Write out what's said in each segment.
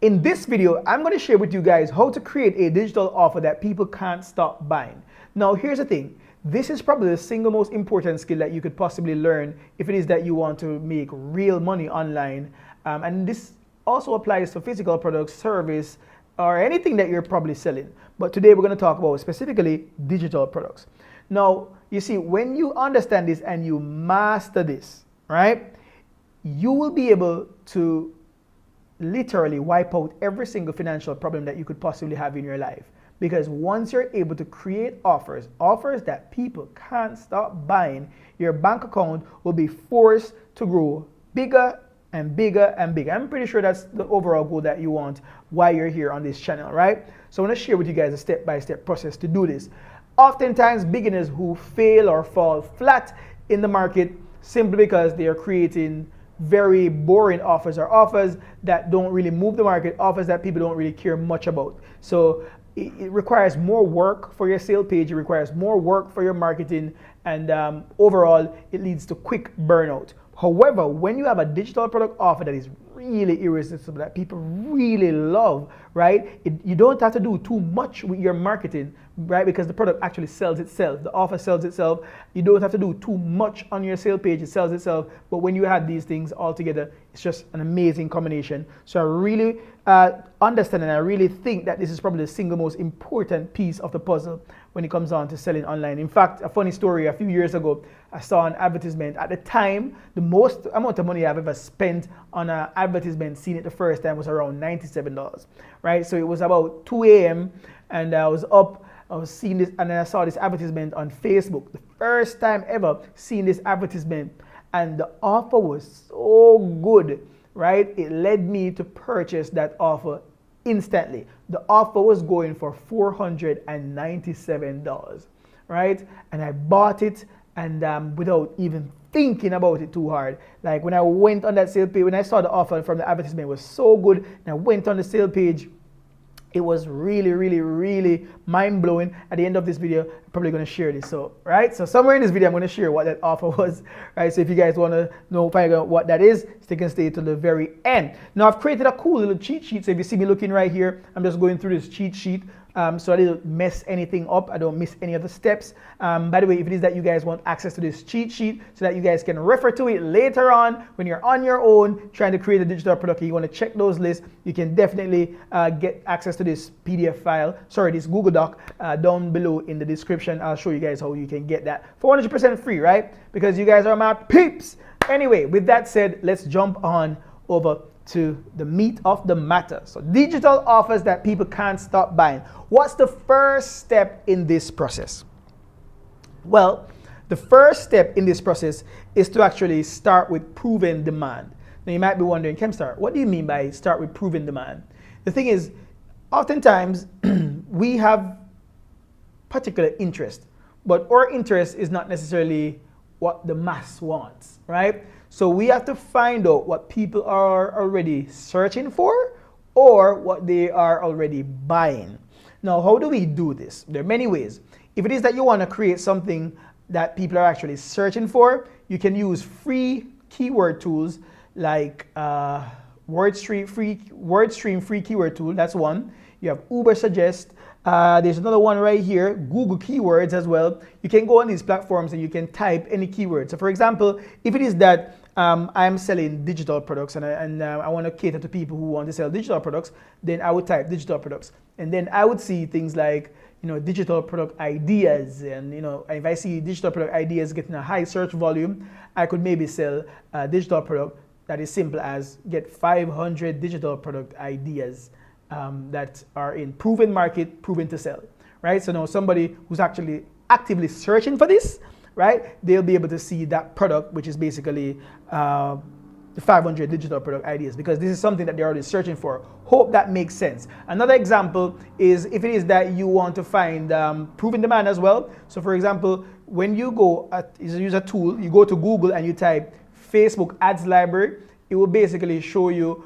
In this video, I'm going to share with you guys how to create a digital offer that people can't stop buying. Now, here's the thing. This is probably the single most important skill that you could possibly learn if it is that you want to make real money online. And this also applies to physical products, service, or anything that you're probably selling. But today we're going to talk about specifically digital products. Now, you see, when you understand this and you master this, right, you will be able to literally wipe out every single financial problem that you could possibly have in your life. Because once you're able to create offers that people can't stop buying, your bank account will be forced to grow bigger and bigger and bigger. I'm pretty sure that's the overall goal that you want while you're here on this channel, right? So I want to share with you guys a step-by-step process to do this. Oftentimes, beginners who fail or fall flat in the market simply because they are creating very boring offers or offers that don't really move the market, offers that people don't really care much about. So it requires more work for your sale page, it requires more work for your marketing, and overall it leads to quick burnout. However, when you have a digital product offer that is really irresistible, that people really love, right? You don't have to do too much with your marketing, right? Because the product actually sells itself. The offer sells itself. You don't have to do too much on your sale page. It sells itself. But when you have these things all together, it's just an amazing combination. So I really understand and I really think that this is probably the single most important piece of the puzzle when it comes on to selling online. In fact, a funny story, a few years ago, I saw an advertisement. At the time, the most amount of money I've ever spent on an advertisement, seen it the first time, was around $97, right? So it was about 2 a.m. and I was up, I was seeing this, and then I saw this advertisement on Facebook. The first time ever seeing this advertisement, and the offer was so good, right? It led me to purchase that offer instantly. The offer was going for $497, right? And I bought it, and without even thinking about it too hard. Like when I went on that sale page, when I saw the offer from the advertisement, it was so good, and I went on the sale page, it was really, really, really mind-blowing. At the end of this video, I'm probably going to share this. So, right? So somewhere in this video, I'm going to share what that offer was, right? So if you guys want to know what that is, stick and stay to the very end. Now, I've created a cool little cheat sheet. So if you see me looking right here, I'm just going through this cheat sheet. So I didn't mess anything up. I don't miss any of the steps. By the way, if it is that you guys want access to this cheat sheet so that you guys can refer to it later on when you're on your own trying to create a digital product and you want to check those lists, you can definitely get access to this PDF file, this Google Doc down below in the description. I'll show you guys how you can get that for 100% free, right? Because you guys are my peeps. Anyway, with that said, let's jump on over to the meat of the matter. So digital offers that people can't stop buying. What's the first step in this process? Well, the first step in this process is to actually start with proven demand. Now you might be wondering, Kemstar, what do you mean by start with proven demand? The thing is, oftentimes we have particular interest, but our interest is not necessarily what the mass wants, right? So we have to find out what people are already searching for or what they are already buying. Now, how do we do this? There are many ways. If it is that you want to create something that people are actually searching for, you can use free keyword tools like WordStream free keyword tool. That's one. You have Uber Suggest. There's another one right here, Google Keywords as well. You can go on these platforms and you can type any keyword. So for example, if it is that I'm selling digital products and I want to cater to people who want to sell digital products, then I would type digital products. And then I would see things like, digital product ideas. And, if I see digital product ideas getting a high search volume, I could maybe sell a digital product that is simple as get 500 digital product ideas that are in proven market, proven to sell, right? So now somebody who's actually actively searching for this, right? They'll be able to see that product, which is basically the 500 digital product ideas, because this is something that they're already searching for. Hope that makes sense. Another example is if it is that you want to find proven demand as well. So for example, when you use a tool, you go to Google and you type Facebook ads library, it will basically show you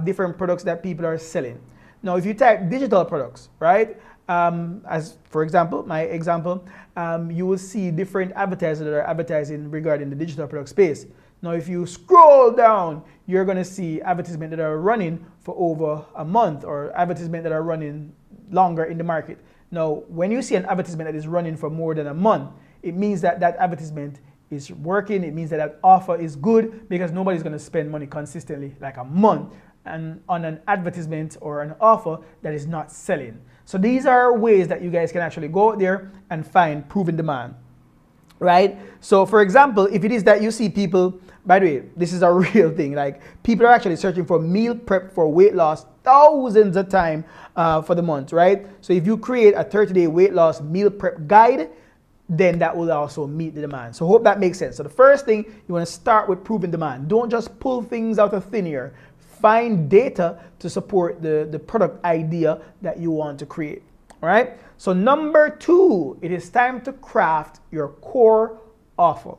different products that people are selling. Now, if you type digital products, right, as for example, my example, you will see different advertisers that are advertising regarding the digital product space. Now, if you scroll down, you're going to see advertisements that are running for over a month or advertisements that are running longer in the market. Now, when you see an advertisement that is running for more than a month, it means that that advertisement is working. It means that that offer is good because nobody's going to spend money consistently like a month and on an advertisement or an offer that is not selling. So these are ways that you guys can actually go out there and find proven demand, right? So for example, if it is that you see people, by the way, this is a real thing, like people are actually searching for meal prep for weight loss thousands of times for the month, right? So if you create a 30-day weight loss meal prep guide, then that will also meet the demand. So hope that makes sense. So the first thing, you want to start with proven demand. Don't just pull things out of thin air. Find data to support the product idea that you want to create. All right? So number 2, it is time to craft your core offer,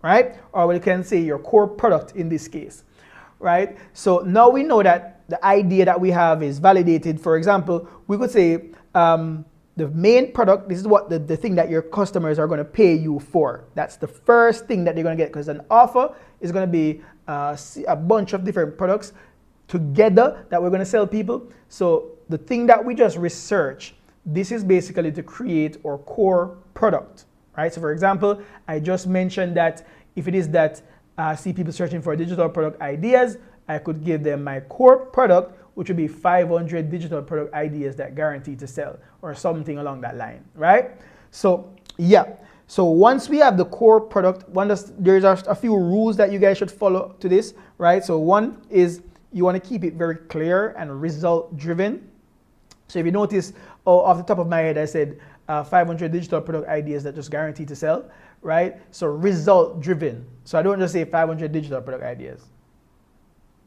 right? Or we can say your core product in this case, right? So now we know that the idea that we have is validated. For example, we could say the main product, this is what the thing that your customers are going to pay you for. That's the first thing that they're going to get, because an offer is going to be a bunch of different products together that we're going to sell people. So the thing that we just research, this is basically to create our core product, right? So for example, I just mentioned that if it is that I see people searching for digital product ideas, I could give them my core product, which would be 500 digital product ideas that guarantee to sell or something along that line, right? So yeah, so once we have the core product, there's a few rules that you guys should follow to this, right? So one is you want to keep it very clear and result driven. So if you notice, off the top of my head, I said 500 digital product ideas that just guarantee to sell, right? So result driven. So I don't just say 500 digital product ideas,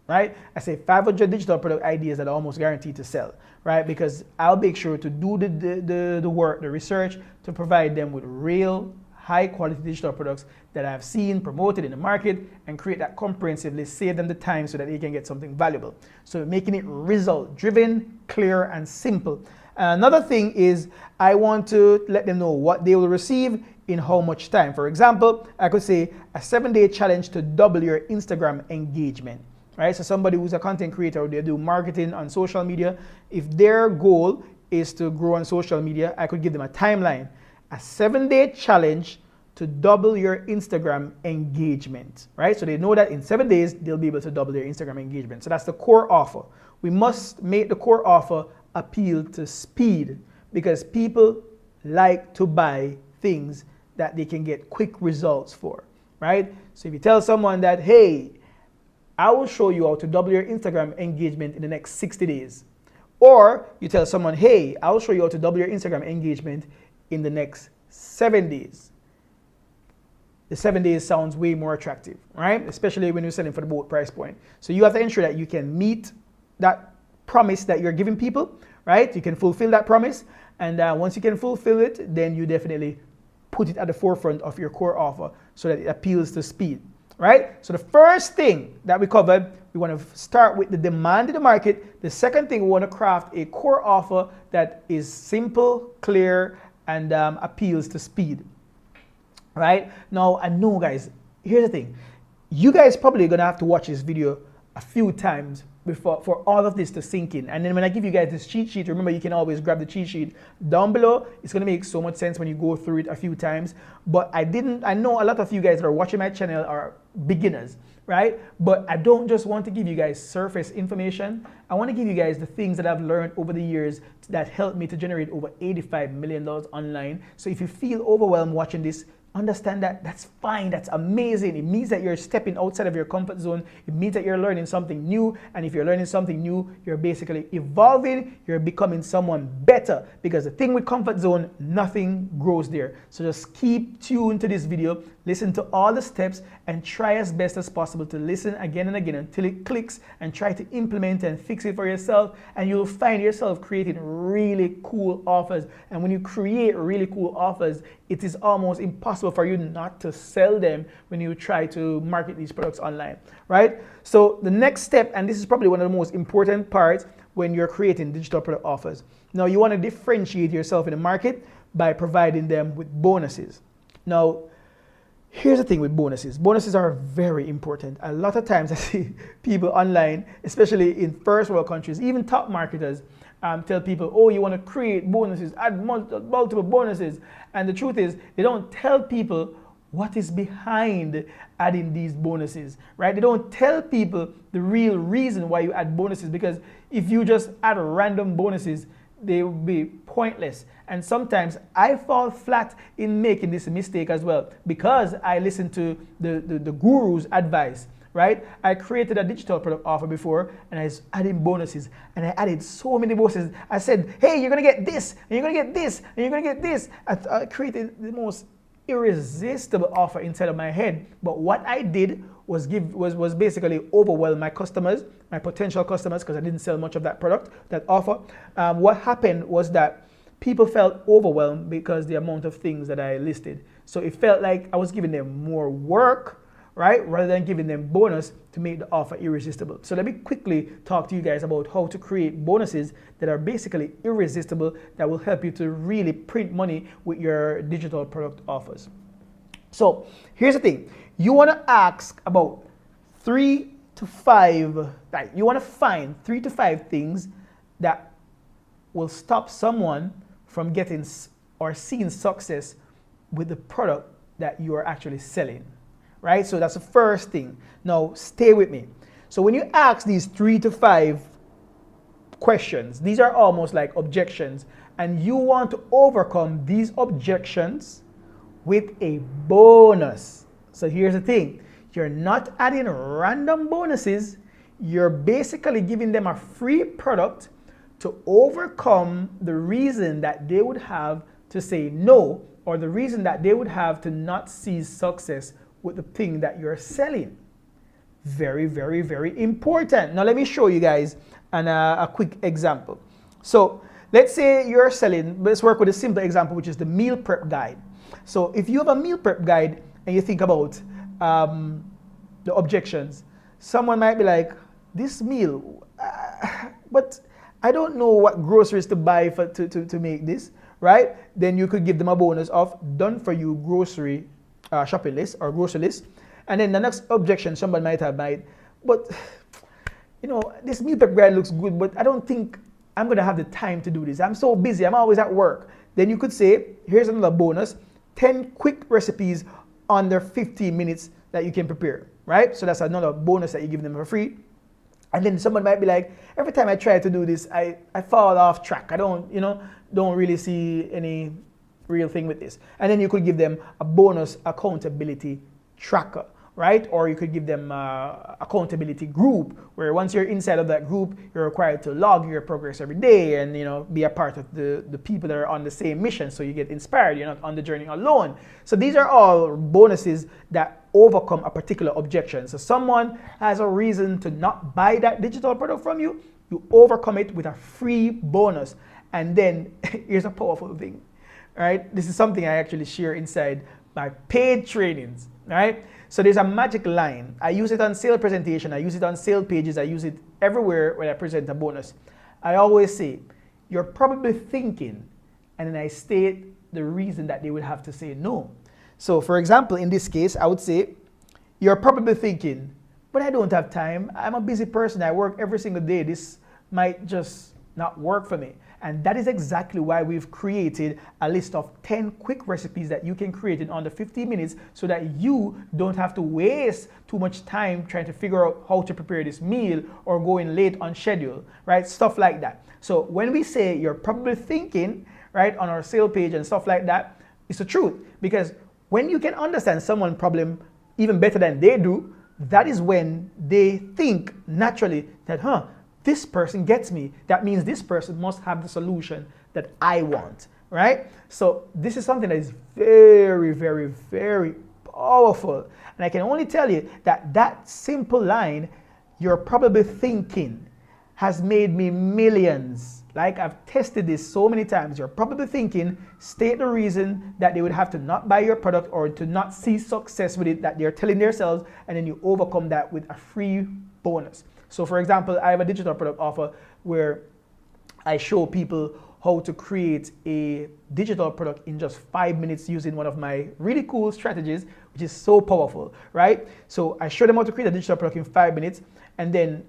right? I say 500 digital product ideas that are almost guaranteed to sell, right? Because I'll make sure to do the work, the research, to provide them with real high quality digital products that I've seen promoted in the market and create that comprehensive list, save them the time so that they can get something valuable. So making it result driven, clear, and simple. Another thing is I want to let them know what they will receive in how much time. For example, I could say a 7-day challenge to double your Instagram engagement. Right? So somebody who's a content creator, they do marketing on social media. If their goal is to grow on social media, I could give them a timeline. A 7-day challenge to double your Instagram engagement, right? So they know that in 7 days, they'll be able to double their Instagram engagement. So that's the core offer. We must make the core offer appeal to speed because people like to buy things that they can get quick results for, right? So if you tell someone that, hey, I will show you how to double your Instagram engagement in the next 60 days. Or you tell someone, hey, I will show you how to double your Instagram engagement in the next 7 days. The 7 days sounds way more attractive, right? Especially when you're selling for the boat price point. So you have to ensure that you can meet that promise that you're giving people, right? You can fulfill that promise. And once you can fulfill it, then you definitely put it at the forefront of your core offer so that it appeals to speed. Right? So the first thing that we covered, we want to start with the demand in the market. The second thing, we want to craft a core offer that is simple, clear, and appeals to speed. Right? Now, I know, guys, here's the thing. You guys probably going to have to watch this video a few times before for all of this to sink in. And then when I give you guys this cheat sheet, remember you can always grab the cheat sheet down below. It's going to make so much sense when you go through it a few times. But I know a lot of you guys that are watching my channel are beginners, right? But I don't just want to give you guys surface information. I want to give you guys the things that I've learned over the years that helped me to generate over $85 million online. So if you feel overwhelmed watching this, understand that that's fine, that's amazing. It means that you're stepping outside of your comfort zone. It means that you're learning something new. And if you're learning something new, you're basically evolving, you're becoming someone better. Because the thing with comfort zone, nothing grows there. So just keep tuned to this video, listen to all the steps, and try as best as possible to listen again and again until it clicks, and try to implement and fix it for yourself. And you'll find yourself creating really cool offers. And when you create really cool offers, it is almost impossible for you not to sell them when you try to market these products online, right? So the next step, and this is probably one of the most important parts when you're creating digital product offers. Now, you want to differentiate yourself in the market by providing them with bonuses. Now, Here's the thing with bonuses. Bonuses are very important. A lot of times I see people online, especially in first world countries, even top marketers, tell people, oh, you want to create bonuses, add multiple bonuses. And the truth is, they don't tell people what is behind adding these bonuses, right? They don't tell people the real reason why you add bonuses, because if you just add random bonuses, they will be pointless. And sometimes I fall flat in making this mistake as well, because I listen to the guru's advice, right? I created a digital product offer before, and I was adding bonuses, and I added so many bonuses. I said, hey, you're gonna get this, and you're gonna get this, and you're gonna get this. I created the most irresistible offer inside of my head. But what I did was basically overwhelm my customers, my potential customers, because I didn't sell much of that product, that offer. What happened was that people felt overwhelmed because the amount of things that I listed. So it felt like I was giving them more work, right, rather than giving them bonus to make the offer irresistible. So let me quickly talk to you guys about how to create bonuses that are basically irresistible, that will help you to really print money with your digital product offers. So here's the thing. You want to ask about 3 to 5, right? You want to find 3 to 5 things that will stop someone from getting or seeing success with the product that you are actually selling. Right? So that's the first thing. Now, stay with me. So when you ask these 3 to 5 questions, these are almost like objections, and you want to overcome these objections with a bonus. So here's the thing. You're not adding random bonuses. You're basically giving them a free product to overcome the reason that they would have to say no, or the reason that they would have to not see success with the thing that you're selling. Very, very, very important. Now let me show you guys a quick example. So let's say you're selling, let's work with a simple example, which is the meal prep guide. So if you have a meal prep guide and you think about the objections, someone might be like, this meal, but I don't know what groceries to buy to make this, right? Then you could give them a bonus of done for you grocery shopping list or grocery list. And then the next objection somebody might have, but you know, this meal prep guide looks good, but I don't think I'm gonna have the time to do this. I'm so busy, I'm always at work. Then you could say, here's another bonus, 10 quick recipes under 15 minutes that you can prepare, right? So that's another bonus that you give them for free. And then someone might be like, every time I try to do this, I fall off track. I don't really see any real thing with this. And then you could give them a bonus accountability tracker, right? Or you could give them accountability group, where once you're inside of that group, you're required to log your progress every day and be a part of the people that are on the same mission, so you get inspired. You're not on the journey alone. So these are all bonuses that overcome a particular objection. So someone has a reason to not buy that digital product from you, you overcome it with a free bonus. And then here's a powerful thing. Right? This is something I actually share inside my paid trainings, right? So there's a magic line. I use it on sale presentation, I use it on sale pages, I use it everywhere when I present a bonus. I always say, you're probably thinking, and then I state the reason that they would have to say no. So for example, in this case, I would say, you're probably thinking, but I don't have time. I'm a busy person. I work every single day. This might just not work for me. And that is exactly why we've created a list of 10 quick recipes that you can create in under 15 minutes, so that you don't have to waste too much time trying to figure out how to prepare this meal or going late on schedule, right? Stuff like that. So when we say you're probably thinking, right, on our sale page and stuff like that, it's the truth. Because when you can understand someone's problem even better than they do, that is when they think naturally that, this person gets me. That means this person must have the solution that I want, right? So this is something that is very, very, very powerful. And I can only tell you that that simple line, you're probably thinking, has made me millions. Like, I've tested this so many times. You're probably thinking, state the reason that they would have to not buy your product or to not see success with it that they're telling themselves, and then you overcome that with a free bonus. So for example, I have a digital product offer where I show people how to create a digital product in just 5 minutes using one of my really cool strategies, which is so powerful, right? So I show them how to create a digital product in 5 minutes, and then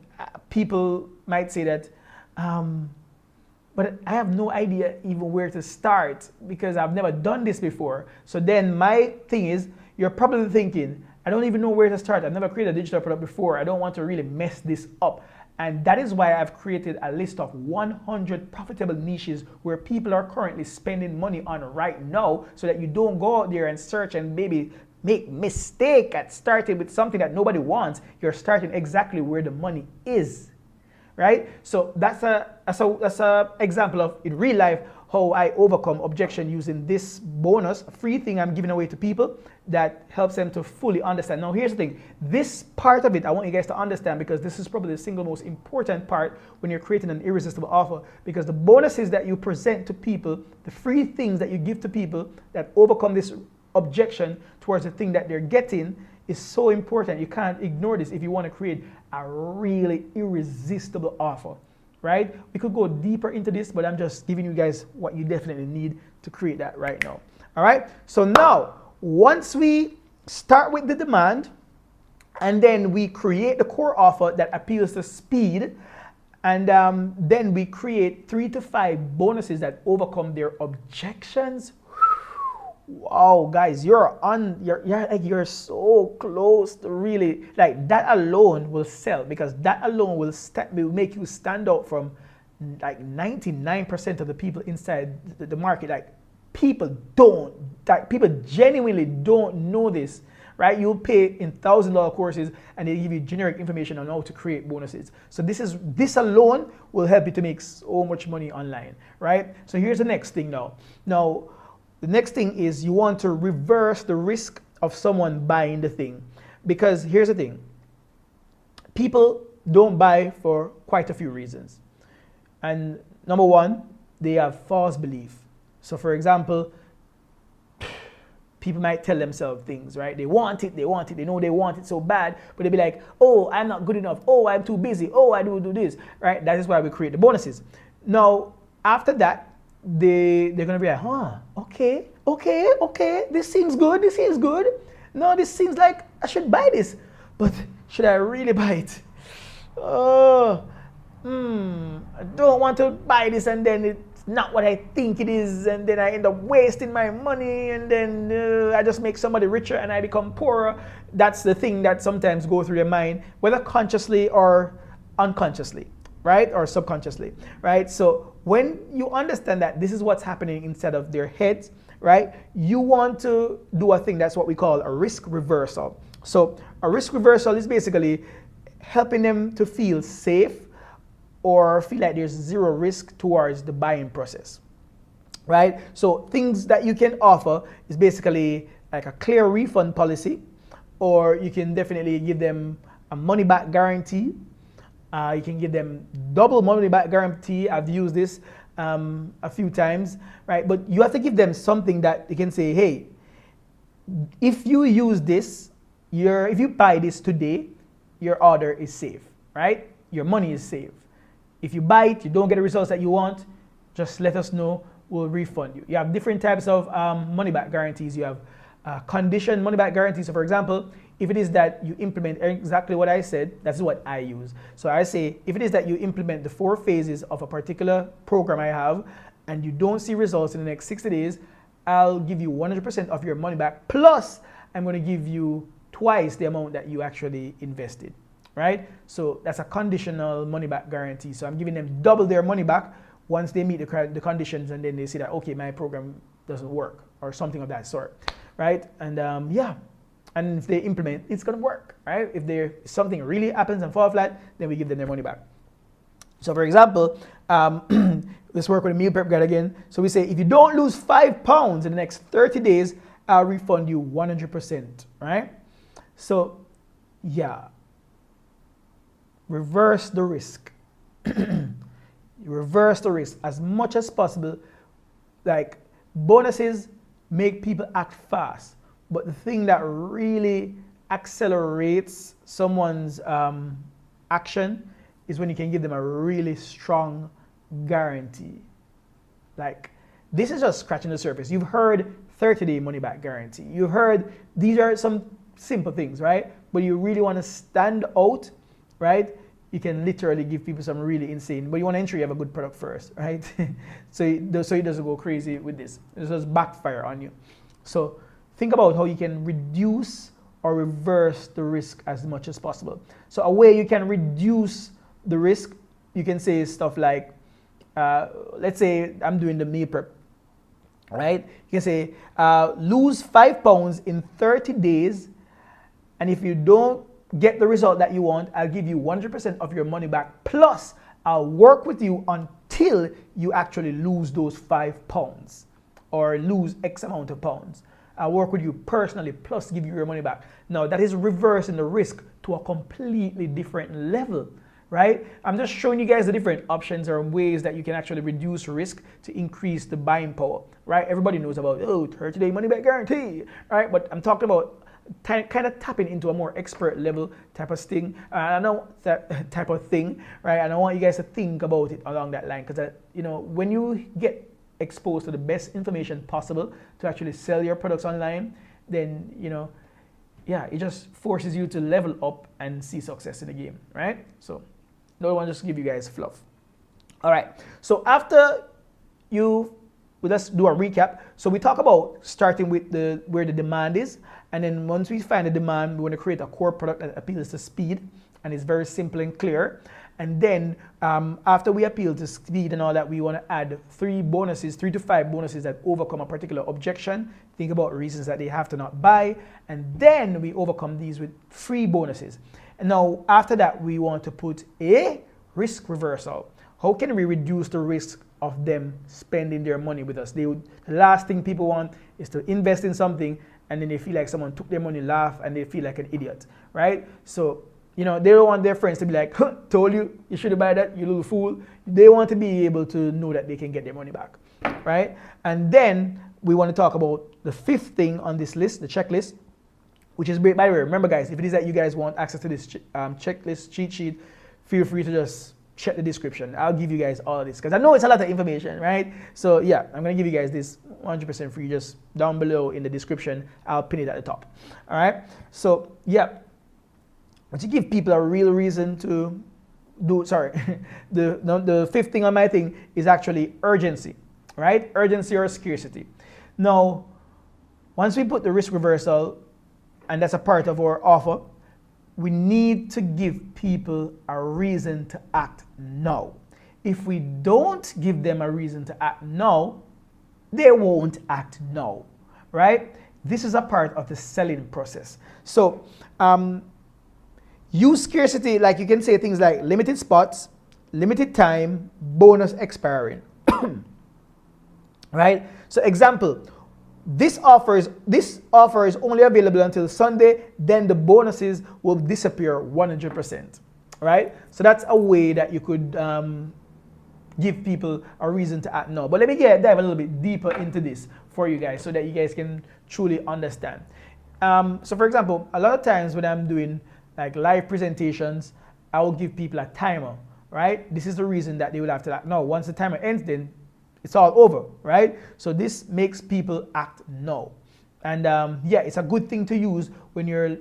people might say that, but I have no idea even where to start because I've never done this before. So then my thing is, you're probably thinking, I don't even know where to start. I've never created a digital product before. I don't want to really mess this up. And that is why I've created a list of 100 profitable niches where people are currently spending money on right now, so that you don't go out there and search and maybe make mistake at starting with something that nobody wants. You're starting exactly where the money is, right? So that's a example of, in real life, how I overcome objection using this bonus, a free thing I'm giving away to people that helps them to fully understand. Now here's the thing, this part of it I want you guys to understand, because this is probably the single most important part when you're creating an irresistible offer, because the bonuses that you present to people, the free things that you give to people that overcome this objection towards the thing that they're getting, is so important. You can't ignore this if you want to create a really irresistible offer. Right? We could go deeper into this, but I'm just giving you guys what you definitely need to create that right now. All right? So now, once we start with the demand, and then we create the core offer that appeals to speed, and then we create 3 to 5 bonuses that overcome their objections. Wow, guys, you're so close to really, like, that alone will sell, because that alone will make you stand out from like 99% of the people inside the market. Like, people genuinely don't know this, right? You'll pay in $1,000 courses and they give you generic information on how to create bonuses. So this alone will help you to make so much money online, right? So here's the next thing now. The next thing is, you want to reverse the risk of someone buying the thing. Because here's the thing, people don't buy for quite a few reasons. And number one, they have false belief. So for example, people might tell themselves things, right? They want it, they know they want it so bad, but they'll be like, oh, I'm not good enough, oh, I'm too busy, oh, I do this, right? That is why we create the bonuses. Now, after that, they're gonna be like, okay, this seems good. No, this seems like I should buy this, but should I really buy it? I don't want to buy this, and then it's not what I think it is, and then I end up wasting my money, and then I just make somebody richer and I become poorer. That's the thing that sometimes go through their mind, whether consciously or unconsciously, right? Or subconsciously, right? So when you understand that this is what's happening inside of their heads, right? You want to do a thing that's what we call a risk reversal. So a risk reversal is basically helping them to feel safe or feel like there's zero risk towards the buying process, right? So things that you can offer is basically like a clear refund policy, or you can definitely give them a money back guarantee. You can give them double money back guarantee. I've used this a few times, right? But you have to give them something that you can say, hey, if you use this, if you buy this today, your order is safe, right? Your money is safe. If you buy it, you don't get the results that you want, just let us know, we'll refund you. You have different types of money back guarantees. You have condition money back guarantees. So for example, if it is that you implement exactly what I said, that's what I use. So I say, if it is that you implement the 4 phases of a particular program I have, and you don't see results in the next 60 days, I'll give you 100% of your money back, plus I'm going to give you twice the amount that you actually invested, right? So that's a conditional money back guarantee. So I'm giving them double their money back once they meet the conditions, and then they see that, okay, my program doesn't work, or something of that sort, right? And and if they implement, it's gonna work, right? If something really happens and fall flat, then we give them their money back. So for example, let's work with a meal prep guide again. So we say, if you don't lose 5 pounds in the next 30 days, I'll refund you 100%, right? So yeah, reverse the risk. Reverse the risk as much as possible. Like, bonuses make people act fast. But the thing that really accelerates someone's action is when you can give them a really strong guarantee. Like, this is just scratching the surface. You've heard 30-day money back guarantee. You've heard these are some simple things, right? But you really want to stand out, right? You can literally give people some really insane, but you want to ensure you have a good product first, right? so it doesn't go crazy with this. It doesn't backfire on you. So think about how you can reduce or reverse the risk as much as possible. So a way you can reduce the risk, you can say stuff like, let's say I'm doing the meal prep, right? You can say, lose 5 pounds in 30 days, and if you don't get the result that you want, I'll give you 100% of your money back, plus I'll work with you until you actually lose those 5 pounds or lose X amount of pounds. I'll work with you personally, plus give you your money back. Now, that is reversing the risk to a completely different level, right? I'm just showing you guys the different options or ways that you can actually reduce risk to increase the buying power, right? Everybody knows about, 30-day money back guarantee, right? But I'm talking about kind of tapping into a more expert level type of thing. I know that type of thing, right? And I want you guys to think about it along that line, because when you get exposed to the best information possible to actually sell your products online, then it just forces you to level up and see success in the game, right? So don't want to just give you guys fluff. All right. So after let's do a recap. So we talk about starting with where the demand is. And then once we find the demand, we want to create a core product that appeals to speed and is very simple and clear. And then after we appeal to speed and all that, we want to add 3 to 5 bonuses that overcome a particular objection. Think about reasons that they have to not buy. And then we overcome these with free bonuses. And now after that, we want to put a risk reversal. How can we reduce the risk of them spending their money with us? The last thing people want is to invest in something and then they feel like someone took their money, laugh, and they feel like an idiot, right? So, they don't want their friends to be like, told you, you should have bought that, you little fool. They want to be able to know that they can get their money back, right? And then we want to talk about the 5th thing on this list, the checklist, which is, by the way, remember guys, if it is that you guys want access to this checklist, cheat sheet, feel free to just check the description. I'll give you guys all of this because I know it's a lot of information, right? So yeah, I'm going to give you guys this 100% free just down below in the description. I'll pin it at the top. All right. So yeah, but to give people a real reason to do, the 5th thing on my thing is actually urgency, right? Urgency or scarcity. Now, once we put the risk reversal, and that's a part of our offer, we need to give people a reason to act now. If we don't give them a reason to act now, they won't act now, right? This is a part of the selling process. So use scarcity, like you can say things like limited spots, limited time, bonus expiring, right? So example, this offer is only available until Sunday, then the bonuses will disappear 100%, right? So that's a way that you could give people a reason to act now. But let me dive a little bit deeper into this for you guys so that you guys can truly understand. So for example, a lot of times when I'm doing like live presentations, I will give people a timer, right? This is the reason that they will have to act now. Once the timer ends, then it's all over, right? So this makes people act now. And it's a good thing to use when you're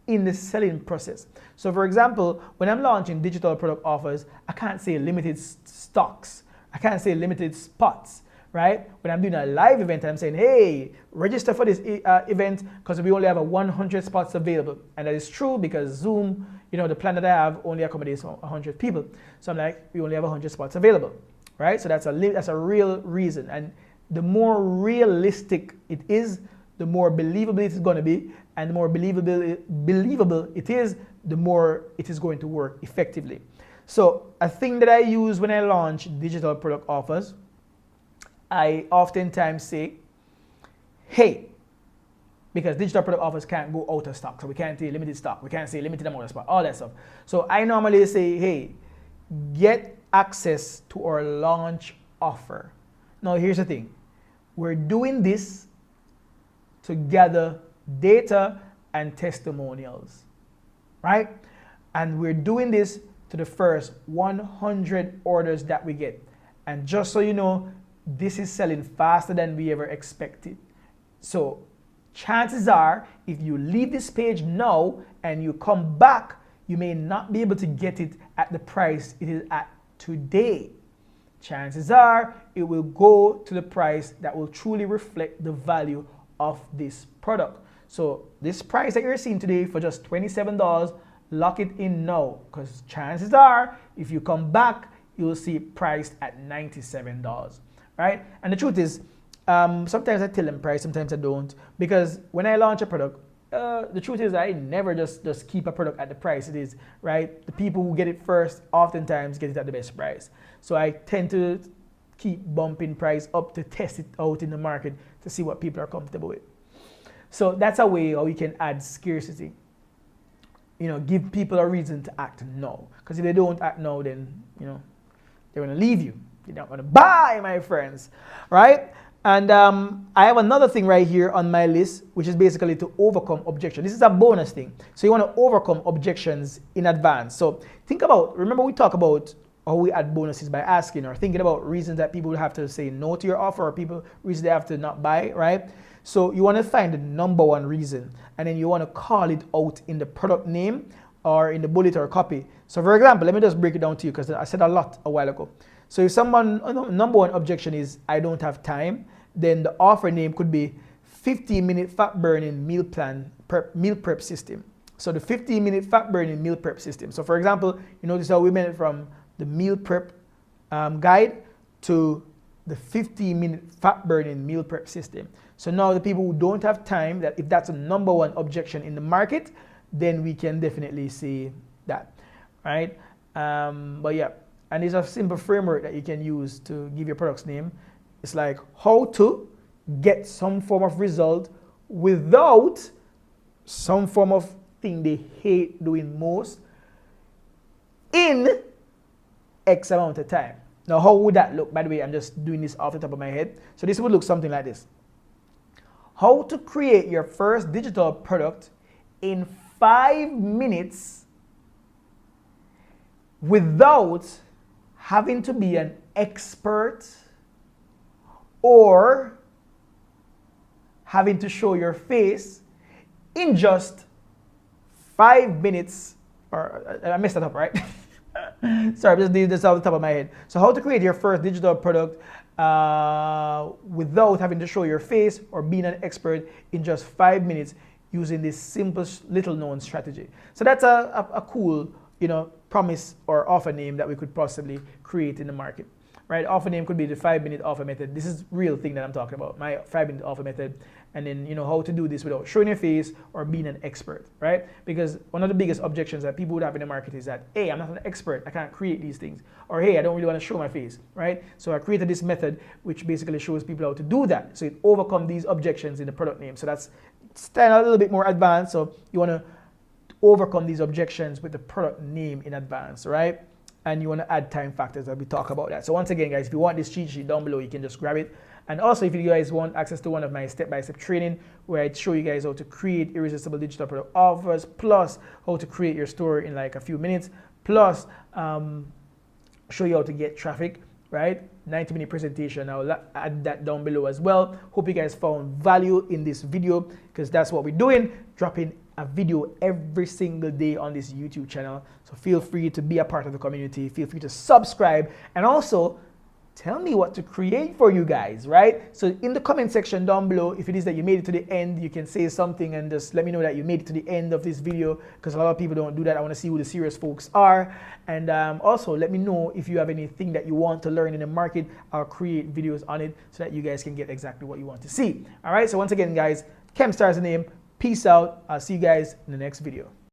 in the selling process. So for example, when I'm launching digital product offers, I can't say limited stocks. I can't say limited spots, right? When I'm doing a live event, I'm saying, hey, register for this event because we only have 100 spots available. And that is true because Zoom, the plan that I have only accommodates 100 people. So I'm like, we only have 100 spots available. Right? So that's a real reason. And the more realistic it is, the more believable it is going to be. And the more believable it is, the more it is going to work effectively. So a thing that I use when I launch digital product offers, I oftentimes say, hey, because digital product offers can't go out of stock. So we can't say limited stock. We can't say limited amount of stock, all that stuff. So I normally say, hey, get access to our launch offer. Now here's the thing. We're doing this to gather data and testimonials, right? And we're doing this to the first 100 orders that we get. And just so you know, this is selling faster than we ever expected. So chances are, if you leave this page now and you come back, you may not be able to get it at the price it is at today. Chances are it will go to the price that will truly reflect the value of this product. So this price that you're seeing today for just $27, lock it in now, because chances are if you come back, you'll see it priced at $97, right? And the truth is, sometimes I tell them price, sometimes I don't, because when I launch a product, the truth is I never just keep a product at the price it is, right? The people who get it first oftentimes get it at the best price. So I tend to keep bumping price up to test it out in the market to see what people are comfortable with. So that's a way how we can add scarcity. You know, give people a reason to act now. Because if they don't act now, then, you know, they're going to leave you. They're not going to buy, my friends, right? And I have another thing right here on my list, which is basically to overcome objections. This is a bonus thing. So you want to overcome objections in advance. So think about, remember we talk about how we add bonuses by asking or thinking about reasons that people have to say no to your offer, or reasons they have to not buy, right? So you want to find the number one reason, and then you want to call it out in the product name or in the bullet or copy. So for example, let me just break it down to you, because I said a lot a while ago. So if someone, number one objection is I don't have time, then the offer name could be 15-minute fat burning meal prep system. So the 15-minute fat burning meal prep system. So for example, you notice how we went from the meal prep guide to the 15-minute fat burning meal prep system. So now the people who don't have time, that if that's a number one objection in the market, then we can definitely see that, right? But yeah, and it's a simple framework that you can use to give your product's name. It's like how to get some form of result without some form of thing they hate doing most in X amount of time. Now, how would that look? By the way, I'm just doing this off the top of my head. So this would look something like this. How to create your first digital product in 5 minutes without having to be an expert or having to show your face in just 5 minutes. Or I messed that up, right? Sorry, I'm just doing this off the top of my head. So how to create your first digital product without having to show your face or being an expert in just 5 minutes using this simple little known strategy. So that's a cool, you know, promise or offer name that we could possibly create in the market, right? Offer name could be the 5-minute offer method. This is real thing that I'm talking about, my 5-minute offer method. And then, you know, how to do this without showing your face or being an expert, right? Because one of the biggest objections that people would have in the market is that, hey, I'm not an expert, I can't create these things. Or, hey, I don't really want to show my face, right? So I created this method which basically shows people how to do that. So it overcomes these objections in the product name. So that's still a little bit more advanced. So you want to overcome these objections with the product name in advance, right? And you want to add time factors that we talk about that. So once again, guys, if you want this cheat sheet down below, you can just grab it. And also, if you guys want access to one of my step-by-step training where I show you guys how to create irresistible digital product offers, plus how to create your store in like a few minutes, plus show you how to get traffic, right? 90-minute presentation. I'll add that down below as well. Hope you guys found value in this video, because that's what we're doing, dropping a video every single day on this YouTube channel. So feel free to be a part of the community. Feel free to subscribe, and also tell me what to create for you guys, right? So in the comment section down below, if it is that you made it to the end, you can say something and just let me know that you made it to the end of this video, because a lot of people don't do that. I want to see who the serious folks are. And also let me know if you have anything that you want to learn in the market. I'll create videos on it so that you guys can get exactly what you want to see. All right, so once again, guys, Chemstar is the name. Peace out. I'll see you guys in the next video.